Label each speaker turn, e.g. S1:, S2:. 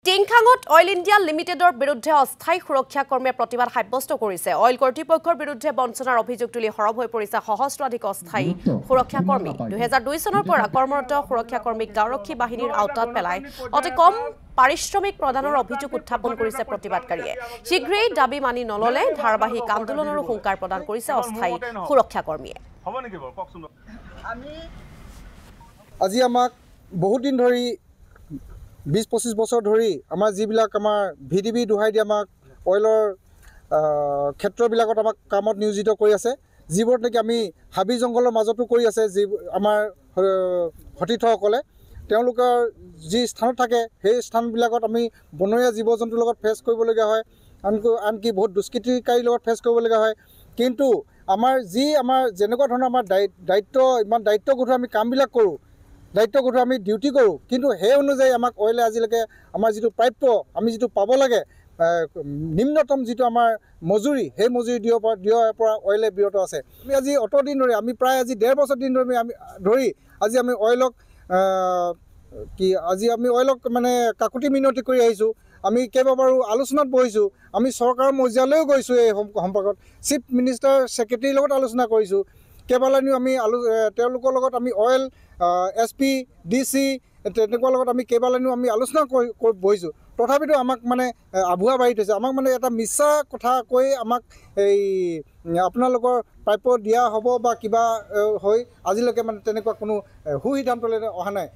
S1: টিংখাঙত oil India লিমিটেডৰ বিৰুদ্ধে অস্থায়ী সুৰক্ষা কৰ্মীয়ে প্ৰতিবাদ সাব্যস্ত কৰিছে। অইল কৰ্তৃপক্ষৰ বিৰুদ্ধে বঞ্চনাৰ অভিযোগ তুলি সৰব হৈ পৰিছে সহস্ৰাধিক অস্থায়ী সুৰক্ষা কৰ্মী। 2002 চনৰ পৰা কৰ্মৰত সুৰক্ষা কৰ্মীক গাঁওৰক্ষী বাহিনীৰ আওতাত পেলাই অতি কম পাৰিশ্ৰমিক প্ৰদানৰ অভিযোগ উত্থাপন কৰিছে প্ৰতিবাদকাৰীয়ে। শীঘ্ৰেই দাবী মানি নললে ধাৰাবাহিক আন্দোলনৰো হুংকাৰ প্ৰদান কৰিছে অস্থায়ী সুৰক্ষা কৰ্মীয়ে।
S2: আজি আমাক বহুত দিন ধৰি 20-25 বছৰ ধৰি আমাৰ যিবিলাক আমাৰ ভিডিবি দুহাই দি আমাক অইলৰ ক্ষেত্ৰবিলাকত আমাক কামত নিয়োজিত কৰি আছে, যিবোৰ নেকি আমি হাবি জংঘলৰ মাজতো কৰি আছে। যি আমাৰ সতীৰ্থসকলে তেওঁলোকৰ যি স্থানত থাকে সেই স্থানবিলাকত আমি বনৰীয়া জীৱ জন্তুৰ লগত ফেচ কৰিবলগীয়া হয়, আনকি বহুত দুষ্কৃতিকাৰীৰ লগত ফেচ কৰিবলগীয়া হয়। কিন্তু আমাৰ যেনেকুৱা ধৰণৰ আমাৰ ইমান দায়িত্ব গঠোৱা আমি কামবিলাক কৰোঁ, দায়িত্ব গঠোৱা আমি ডিউটি কৰোঁ, কিন্তু সেই অনুযায়ী আমাক অইলে আজিলৈকে আমাৰ যিটো প্ৰাপ্য আমি যিটো পাব লাগে নিম্নতম যিটো আমাৰ মজুৰি, সেই মজুৰি দিয়াৰ পৰা অইলে বিৰত আছে। আমি আজি অতদিন ধৰি আমি প্ৰায় আজি 1.5 বছৰ দিন ধৰি আজি আমি অইলক মানে কাকুতি মিনতি কৰি আহিছোঁ। আমি কেইবাবাৰো আলোচনাত বহিছোঁ, আমি চৰকাৰৰ মজিয়ালৈও গৈছোঁ। এই সম্পৰ্কত চিফ মিনিষ্টাৰ ছেক্ৰেটাৰীৰ লগত আলোচনা কৰিছোঁ। কেইবালানিও আমি তেওঁলোকৰ লগত আমি অইল SP DC তেনেকুৱা লগত আমি কেইবালানিও আমি আলোচনা কৰি বহিছোঁ। তথাপিতো আমাক মানে আভুৱা বাঢ়ি থৈছে। আমাক মানে এটা মিছা কথা কৈ আমাক এই আপোনালোকৰ প্ৰাপ্য দিয়া হ'ব বা কিবা হৈ আজিলৈকে মানে তেনেকুৱা কোনো সিদ্ধান্তলৈ অহা নাই।